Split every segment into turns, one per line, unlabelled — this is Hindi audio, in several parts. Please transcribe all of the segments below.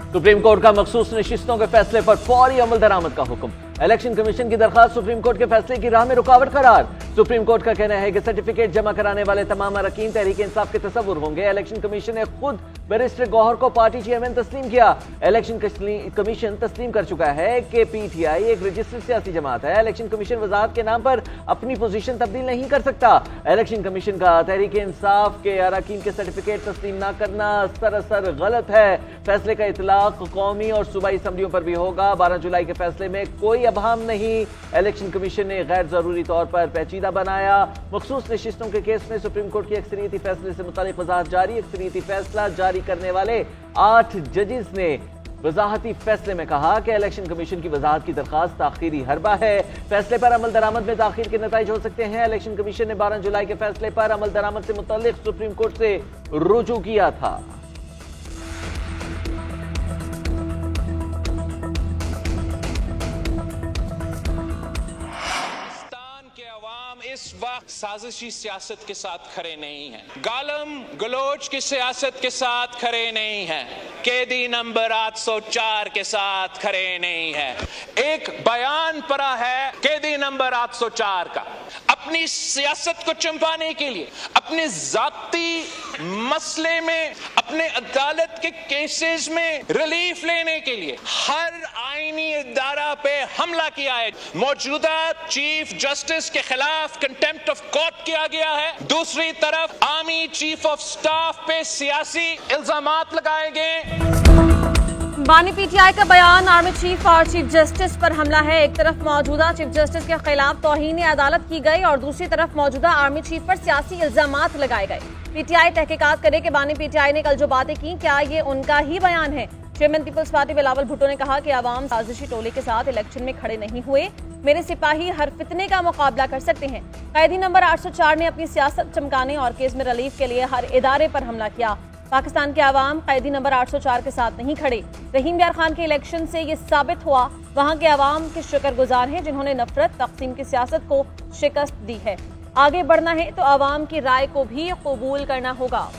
सुप्रीम कोर्ट का मखसूस नशिस्तों के फैसले पर फौरी अमल दरामद का हुक्म। इलेक्शन कमीशन की दरखास्त सुप्रीम कोर्ट के फैसले की राह में रुकावट करार। सुप्रीम कोर्ट का कहना है कि सर्टिफिकेट जमा कराने वाले तमाम अरकान तहरीक इंसाफ के तस्वुर होंगे। इलेक्शन कमीशन ने खुद बैरिस्टर गौहर को पार्टी चेयरमैन तस्लीम किया। इलेक्शन कमीशन तस्लीम कर चुका है कि पीटीआई एक रजिस्टर्ड सियासी जमात है। इलेक्शन कमीशन वजाहत के नाम पर अपनी पोजीशन तब्दील नहीं कर सकता। इलेक्शन कमीशन का तहरीक इंसाफ के अरकान के सर्टिफिकेट तस्लीम न करना सरासर गलत है। फैसले का इतलाक कौमी और सूबाई असम्बलियों पर भी होगा। 12 जुलाई के फैसले में कोई अबहम नहीं। इलेक्शन कमीशन ने गैर जरूरी तौर पर पेचीदा बनाया। मखसूस नशिस्तों के केस में सुप्रीम कोर्ट की अक्सरियती फैसले से मुतालिक वजाहत जारी। अक्सरियती फैसला जारी करने वाले 8 जजेस ने वजाहती फैसले में कहा कि इलेक्शन कमीशन की वजाहत की दरखास्त ताखीरी हरबा है। फैसले पर अमल दरामद में ताखीर के नताइज हो सकते हैं। इलेक्शन कमीशन ने 12 जुलाई के फैसले पर अमल दरामद से मुतालिक सुप्रीम कोर्ट से रुजू किया था।
इस वक्त साजिशी सियासत के साथ खड़े नहीं हैं, गालम गलोच की सियासत के साथ खड़े नहीं हैं, कैदी नंबर 804 के साथ खड़े नहीं हैं। एक बयान पड़ा है कैदी नंबर 804 का अपनी सियासत को चंपाने के लिए, अपने जाती मसले में, अपने अदालत के केसेस में रिलीफ लेने के लिए हर आईनी इदारा पे हमला किया है। मौजूदा चीफ जस्टिस के खिलाफ कंटेम्प्ट ऑफ कोर्ट किया गया है। दूसरी तरफ आर्मी चीफ ऑफ स्टाफ पे सियासी इल्जामात लगाए गए।
बानी पीटीआई का बयान आर्मी चीफ और चीफ जस्टिस पर हमला है। एक तरफ मौजूदा चीफ जस्टिस के खिलाफ तौहीन अदालत की गई और दूसरी तरफ मौजूदा आर्मी चीफ पर सियासी इल्जामात लगाए गए। पीटीआई तहकीकात करे कि बानी पीटीआई ने कल जो बातें की क्या ये उनका ही बयान है। चेयरमैन पीपल्स पार्टी बिलावल भुट्टो ने कहा कि अवाम साजिशी टोले के साथ इलेक्शन में खड़े नहीं हुए। मेरे सिपाही हर फितने का मुकाबला कर सकते हैं। कैदी नंबर 804 ने अपनी सियासत चमकाने और केस में रिलीफ के लिए हर इदारे पर हमला किया। पाकिस्तान के अवाम कैदी नंबर 804 के साथ नहीं खड़े। रहीम यार खान के इलेक्शन से ये साबित हुआ वहां के अवाम के शुक्रगुजार हैं जिन्होंने नफरत तकसीम की सियासत को शिकस्त दी है। आगे बढ़ना है तो अवाम की राय को भी कबूल करना होगा।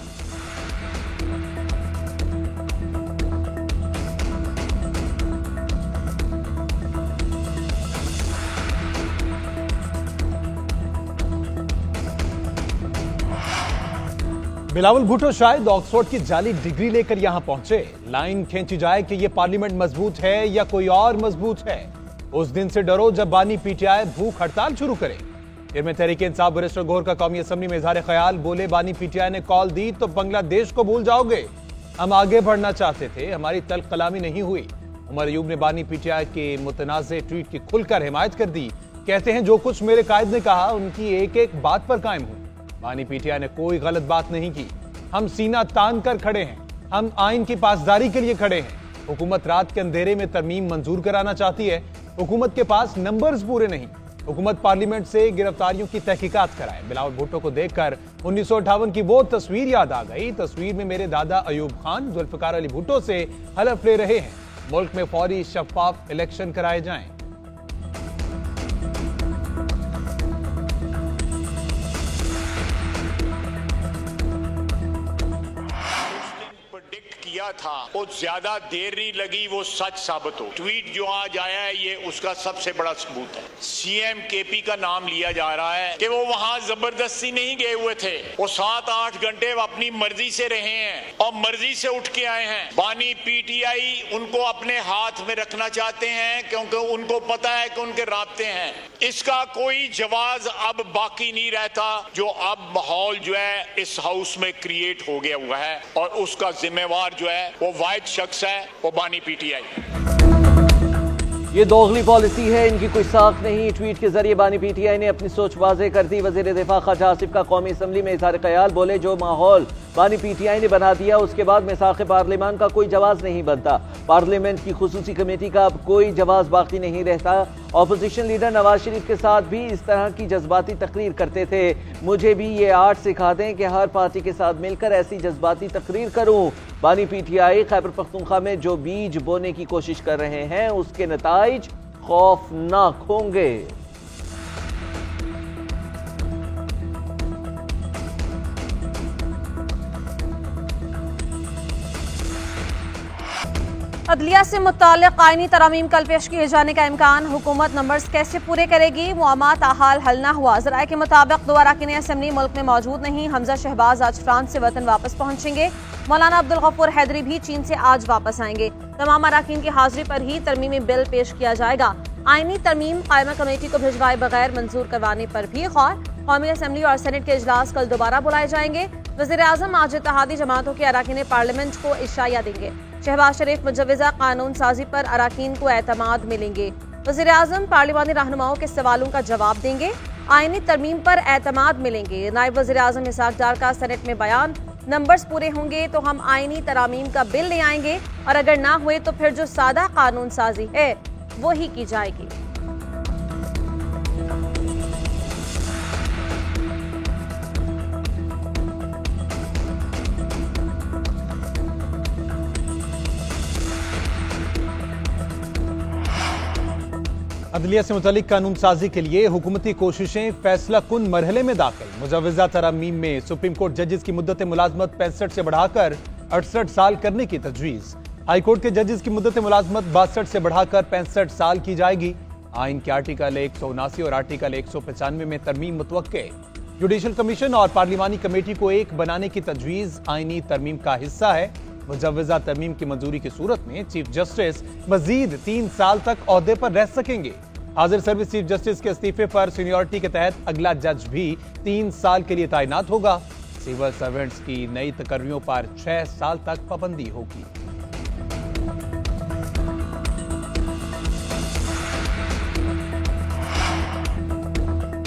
बिलावल भुट्टो शायद ऑक्सफोर्ड की जाली डिग्री लेकर यहां पहुंचे। लाइन खींची जाए कि यह पार्लियामेंट मजबूत है या कोई और मजबूत है। उस दिन से डरो जब बानी पीटीआई भूख हड़ताल शुरू करे। चेयरमैन तहरीक इंसाफ बैरिस्टर गौहर का कौमी असम्बली में इजहार ख्याल, बोले बानी पीटीआई ने कॉल दी तो बांग्लादेश को भूल जाओगे। हम आगे बढ़ना चाहते थे, हमारी तल्ख कलामी नहीं हुई। उमर अयूब ने बानी पीटीआई के मुतनाज़े ट्वीट की खुलकर हिमायत कर दी। कहते हैं जो कुछ मेरे कायद ने कहा उनकी एक एक बात पर कायम हूं। बानी पीटीआई ने कोई गलत बात नहीं की। हम सीना तान कर खड़े हैं। हम आइन की पासदारी के लिए खड़े हैं। हुकूमत रात के अंधेरे में तरमीम मंजूर कराना चाहती है। हुकूमत के पास नंबर्स पूरे नहीं। हुकूमत पार्लियामेंट से गिरफ्तारियों की तहकीकात कराए। बिलावल भुट्टो को देखकर 1958 की वो तस्वीर याद आ गई। तस्वीर में मेरे दादा अयूब खान जुल्फकार अली भुट्टो से हलफ ले रहे हैं मुल्क में फौरी शफाफ इलेक्शन कराए जाएं।
था वो ज्यादा देर नहीं लगी वो सच साबित हो। ट्वीट जो आज आया है ये उसका सबसे बड़ा सबूत है। सीएम केपी का नाम लिया जा रहा है कि वो वहां जबरदस्ती नहीं गए हुए थे। वो 7-8 घंटे अपनी मर्जी से रहे हैं और मर्जी से उठ के आए हैं। बानी पीटीआई उनको अपने हाथ में रखना चाहते हैं क्योंकि उनको पता है कि उनके राब्ते हैं। इसका कोई जवाब अब बाकी नहीं रहता। जो अब माहौल जो है इस हाउस में क्रिएट हो गया हुआ है और उसका जिम्मेवार जो है वो वाहिद शख्स है, वो बानी पीटीआई।
ये दोगली पॉलिसी है, इनकी कोई साख नहीं। ट्वीट के जरिए बानी पीटीआई ने अपनी सोच वाज़ेह कर दी। वज़ीर दिफा ख्वाजा आसिफ का कौमी असम्बली में इज़हार ख्याल, बोले जो माहौल बानी पीटीआई ने बना दिया उसके बाद मिसाक़ पार्लियामान का कोई जवाब नहीं बनता। पार्लियामेंट की खुसूसी कमेटी का अब कोई जवाब बाकी नहीं रहता। ऑपोजिशन लीडर नवाज शरीफ के साथ भी इस तरह की जज्बाती तकरीर करते थे। मुझे भी ये आर्ट सिखा दें कि हर पार्टी के साथ मिलकर ऐसी जज्बाती तकरीर करूं। बानी पीटीआई खैबर पख्तूनख्वा में जो बीज बोने की कोशिश कर रहे हैं उसके नताइज खौफनाक होंगे।
अदलिया से मुताल्लिक आईनी तरामीम कल पेश किए जाने का इम्कान। हुकूमत नंबर्स कैसे पूरे करेगी, मुआमा ताहाल हल न हुआ। ज़राए के मुताबिक दो अरकान असम्बली मुल्क में मौजूद नहीं। हमजा शहबाज आज फ्रांस से वतन वापस पहुंचेंगे। मौलाना अब्दुल गफूर हैदरी भी चीन से आज वापस आएंगे। तमाम अरकान की हाजिरी पर ही तरमीमी बिल पेश किया जाएगा। आईनी तरमीम कायमा कमेटी को भिजवाए बगैर मंजूर करवाने पर भी गौर। कौमी असम्बली और सेनेट के इजलास कल दोबारा बुलाए जाएंगे। वज़ीर आज़म आज इत्तेहादी जमातों के अरकान पार्लियामेंट को इशाया देंगे। शहबाज शरीफ मुजव्वज़ा कानून साजी पर अरकान को एतमाद मिलेंगे। वज़ीर आज़म पार्लिमानी रहनुमाओं के सवालों का जवाब देंगे। आईनी तरमीम पर एतमाद मिलेंगे। नायब वज़ीर आज़म इसहाक डार का सेनेट में बयान, नंबर्स पूरे होंगे तो हम आईनी तरामीम का बिल ले आएंगे और अगर ना हुए तो फिर जो सादा कानून साजी है वो ही की जाएगी।
अदलिया से मुतालिक कानून साजी के लिए हुकूमती कोशिशें फैसला कुन मरहले में दाखिल। मुजव्वज़ा तरामीम में सुप्रीम कोर्ट जजेस की मुद्दत मुलाजमत 65 से बढ़ाकर 68 साल करने की तजवीज़। हाई कोर्ट के जजेस की मुद्दत मुलाजमत 62 से बढ़ाकर 65 साल की जाएगी। आइन के आर्टिकल 179 और आर्टिकल 195 में तरमीम मुतवक्के। जुडिशल कमीशन और पार्लिमानी कमेटी को एक बनाने की तजवीज़ आइनी तरमीम का हिस्सा है। मुजव्वज़ा तरमीम की मंजूरी की सूरत में चीफ जस्टिस मजीद 3 साल तक ओहदे पर रह सकेंगे। हाजिर सर्विस चीफ जस्टिस के इस्तीफे पर सीनियरिटी के तहत अगला जज भी 3 साल के लिए तैनात होगा। सिविल सर्वेंट्स की नई तकर्रियों पर 6 साल तक पाबंदी होगी।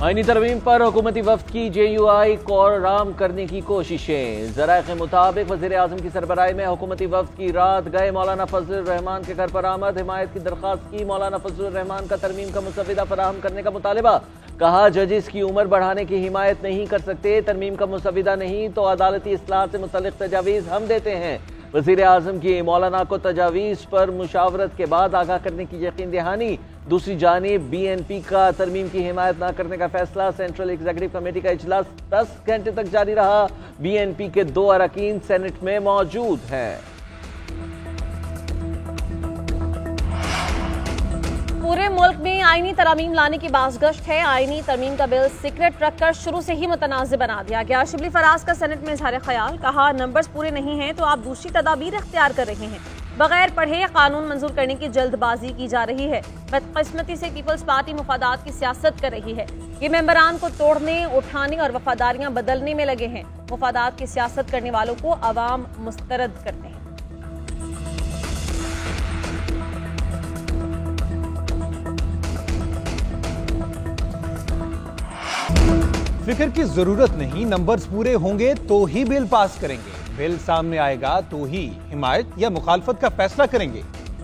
आईनी तरमीम पर हुकूमती वफ्द की JUI को राम करने की कोशिशें। ज़राए के मुताबिक वज़ीर आज़म की सरबराही में हुकूमती वफ्द की रात गए मौलाना फजलुर रहमान के घर पर आमद। हिमायत की दरख्वास्त की। मौलाना फजलुर रहमान का तरमीम का मुसविदा फराहम करने का मुतालबा। कहा जजिस की उम्र बढ़ाने की हिमायत नहीं कर सकते, तरमीम का मुसविदा नहीं तो अदालती इस्लाह से मुतल्लिक तजावीज़ हम देते हैं। वज़ीर आज़म की मौलाना को तजावीज़ पर मुशावरत के बाद आगाह करने की यकीन दहानी। दूसरी जानिब BNP का तरमीम की हिमायत न करने का फैसला। सेंट्रल एग्जीक्यूटिव कमेटी का इजलास 10 घंटे तक जारी रहा। BNP के 2 अरकान सेनेट में मौजूद हैं।
पूरे मुल्क में आईनी तरामीम लाने की बाज़गश्त है। आईनी तरमीम का बिल सीक्रेट रखकर शुरू से ही मुतनाज़ बना दिया गया। शिबली फराज का सेनेट में इज़हार ख्याल। कहा नंबर्स पूरे नहीं हैं तो आप दूसरी तदाबीर इख्तियार कर रहे हैं। बगैर पढ़े कानून मंजूर करने की जल्दबाजी की जा रही है। बदकिस्मती से पीपल्स पार्टी मुफादात की सियासत कर रही है। ये मेंबरान को तोड़ने, उठाने और वफादारियां बदलने में लगे हैं। मुफादात की सियासत करने वालों को अवाम मुस्तरद करते हैं।
फिक्र की जरूरत नहीं, नंबर्स पूरे होंगे तो ही बिल पास करेंगे। बिल सामने आएगा तो ही हिमायत या मुखालफत का फैसला करेंगे।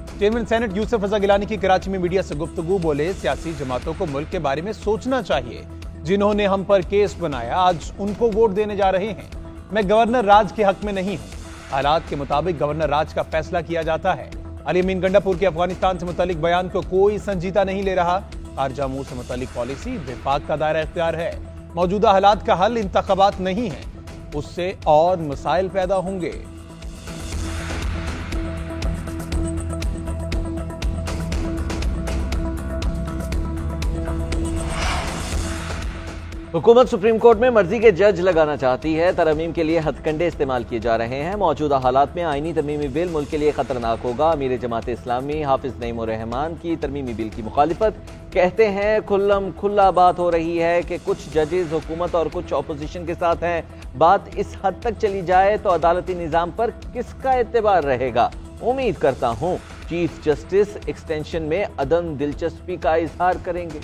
चेयरमैन सेनेट यूसुफ रजा गिलानी की कराची में मीडिया से गुफ्तगू। बोले सियासी जमातों को मुल्क के बारे में सोचना चाहिए। जिन्होंने हम पर केस बनाया आज उनको वोट देने जा रहे हैं। मैं गवर्नर राज के हक में नहीं हूँ। हालात के मुताबिक गवर्नर राज का फैसला किया जाता है। अली अमीन गंडापुर के अफगानिस्तान से मुतालिक बयान को कोई संजीदा नहीं ले रहा। खारजा अमूर से मुतालिक पॉलिसी विफाक का दायरा इख्तियार है। मौजूदा हालात का हल इंतखाबात नहीं है, उससे और मसाइल पैदा होंगे।
हुकूमत सुप्रीम कोर्ट में मर्जी के जज लगाना चाहती है। तरमीम के लिए हथकंडे इस्तेमाल किए जा रहे हैं। मौजूदा हालात में आईनी तरमीमी बिल मुल्क के लिए खतरनाक होगा। अमीर जमात इस्लामी हाफिज नईम रहमान की तरमीमी बिल की मुखालिफत। कहते हैं खुल्लम खुल्ला बात हो रही है कि कुछ जजेस हुकूमत और कुछ अपोजिशन के साथ हैं। बात इस हद तक चली जाए तो अदालती निज़ाम पर किसका एतबार रहेगा। उम्मीद करता हूँ चीफ जस्टिस एक्सटेंशन में अदम दिलचस्पी का इजहार करेंगे।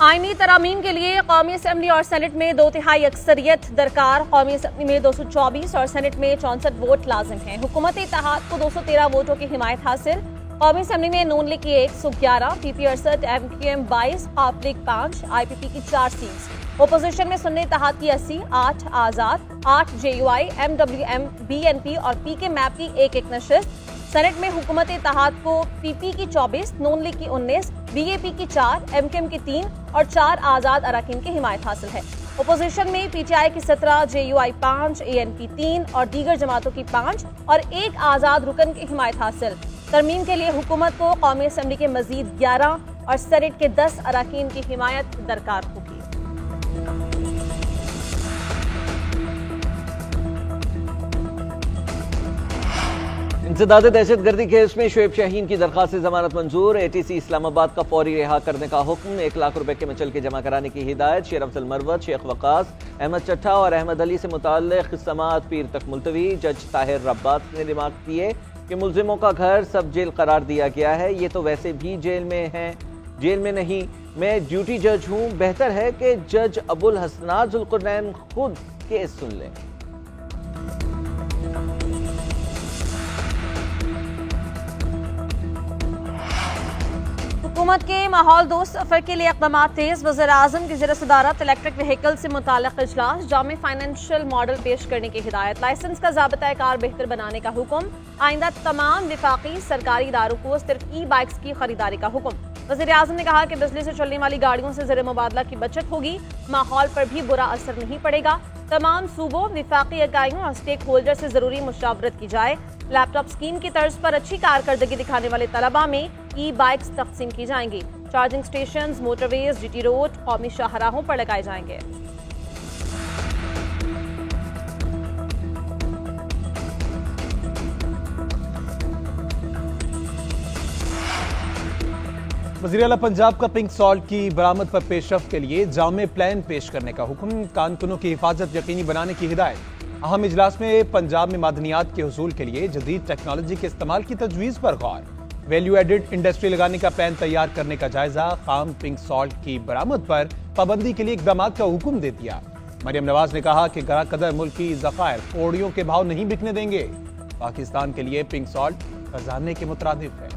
आईनी तरामीम के लिए कौमी असम्बली और सेनेट में 2/3 अक्सरियत दरकार। कौमी असम्बली में 224 और सेनेट में 64 वोट लाजिम हैं। हुकूमत इत्तेहाद को 213 वोटों की हिमायत हासिल। कौमी असम्बली में नून लीग की 111, PP 68, MQM 22, आप लीग 5, IPP की 4 सीट्स। ओपोजिशन में सुन्नी इत्तेहाद की 80, 8 आजाद, 8 JUI, MWM, BNP और PK मैप की 1-1 नशिस्त। सेनेट में हुकूमत इत्तेहाद को PP की 24, नून लीग की 19, BAP की 4, MQM की 3 और 4 आजाद अरकान की हिमायत हासिल है। ओपोजिशन में पीटीआई की 17, जेयूआई 5, एएनपी 3 और दीगर जमातों की 5 और 1 आजाद रुकन की हिमायत हासिल। तरमीम के लिए हुकूमत को कौमी असम्बली के मजीद 11 और सेनेट के 10 अराकीन की हिमायत दरकार होगी।
इंसदाद दहशतगर्दी केस में शुएब शाहीन की दरखास्त से जमानत मंजूर। एटीसी इस्लामाबाद का फौरी रिहा करने का हुक्म। 1 लाख रुपए के मचल के जमा कराने की हिदायत। शेर अफजल मरवत, शेख वकास, अहमद चट्टा और अहमद अली से मुताल्लिक समाअत पीर तक मुलतवी। जज ताहिर रब्बात ने रिमार्क किए कि मुलजिमों का घर सब जेल करार दिया गया है, ये तो वैसे भी जेल में है, जेल में नहीं। मैं ड्यूटी जज हूँ, बेहतर है कि जज अबुल हसनात जुल्कुरनैन खुद केस सुन लें।
हुकूमत के माहौल दोस्त सफर के लिए इक़दाम तेज। वज़ीर-ए-आज़म की ज़ेर सदारत इलेक्ट्रिक व्हीकल से मुताल्लिक़ इजलास। जामे फाइनेंशियल मॉडल पेश करने की हिदायत। लाइसेंस का ज़ाब्ता कार बेहतर बनाने का हुक्म। आइंदा तमाम विफाकी सरकारी इदारों को सिर्फ ई बाइक्स की खरीदारी का हुक्म। वज़ीर-ए-आज़म ने कहा कि बिजली से चलने वाली गाड़ियों से ज़र मुबादला की बचत होगी, माहौल पर भी बुरा असर नहीं पड़ेगा। तमाम सूबों, विफाकी इकाइयों और स्टेक होल्डर से जरूरी मुशावरत की जाए। लैपटॉप स्कीम की तर्ज पर अच्छी कारकर्दगी दिखाने वाले तलबा में ई बाइक्स तकसीम की जाएंगी। Charging station, motorways, GT road, कौमी शाहराहों पर लगाए जाएंगे।
वज़ीर आला पंजाब का पिंक सॉल्ट की बरामद पर पेशरफ के लिए जामे प्लान पेश करने का हुक्म। कारकुनों की हिफाजत यकीनी बनाने की हिदायत। अहम इजलास में पंजाब में मादनियात के हुसूल के लिए जदीद टेक्नोलॉजी के इस्तेमाल की तजवीज़ पर गौर। वैल्यू एडिड इंडस्ट्री लगाने का प्लान तैयार करने का जायजा। खाम पिंक सॉल्ट की बरामद पर पाबंदी के लिए इकदाम का हुक्म दे दिया। मरियम नवाज ने कहा कि गरा कदर मुल्क की ज़खायर कौड़ियों के भाव नहीं बिकने देंगे। पाकिस्तान के लिए पिंक सॉल्ट खजाने के मुतरादिफ है।